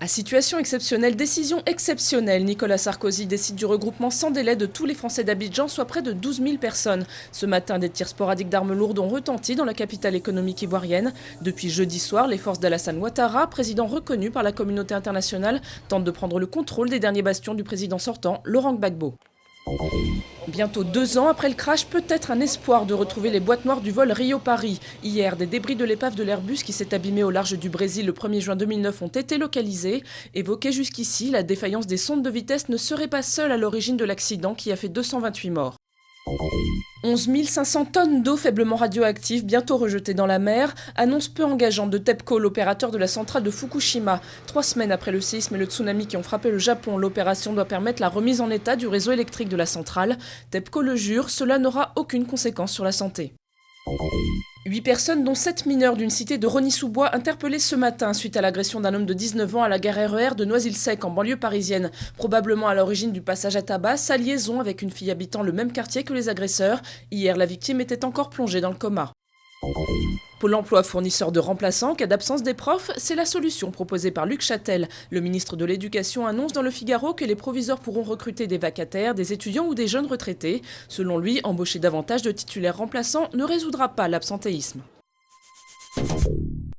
À situation exceptionnelle, décision exceptionnelle. Nicolas Sarkozy décide du regroupement sans délai de tous les Français d'Abidjan, soit près de 12 000 personnes. Ce matin, des tirs sporadiques d'armes lourdes ont retenti dans la capitale économique ivoirienne. Depuis jeudi soir, les forces d'Alassane Ouattara, président reconnu par la communauté internationale, tentent de prendre le contrôle des derniers bastions du président sortant, Laurent Gbagbo. Bientôt 2 ans après le crash, peut-être un espoir de retrouver les boîtes noires du vol Rio-Paris. Hier, des débris de l'épave de l'Airbus qui s'est abîmé au large du Brésil le 1er juin 2009 ont été localisés. Évoqué jusqu'ici, la défaillance des sondes de vitesse ne serait pas seule à l'origine de l'accident qui a fait 228 morts. 11 500 tonnes d'eau faiblement radioactive bientôt rejetées dans la mer, annonce peu engageante de TEPCO, l'opérateur de la centrale de Fukushima. 3 semaines après le séisme et le tsunami qui ont frappé le Japon, l'opération doit permettre la remise en état du réseau électrique de la centrale. TEPCO le jure, cela n'aura aucune conséquence sur la santé. 8 personnes, dont 7 mineurs d'une cité de Rosny-sous-Bois, interpellées ce matin suite à l'agression d'un homme de 19 ans à la gare RER de Noisy-le-Sec en banlieue parisienne. Probablement à l'origine du passage à tabac, sa liaison avec une fille habitant le même quartier que les agresseurs. Hier, la victime était encore plongée dans le coma. Pôle emploi, fournisseur de remplaçants en cas d'absence des profs, c'est la solution proposée par Luc Châtel. Le ministre de l'Éducation annonce dans le Figaro que les proviseurs pourront recruter des vacataires, des étudiants ou des jeunes retraités. Selon lui, embaucher davantage de titulaires remplaçants ne résoudra pas l'absentéisme.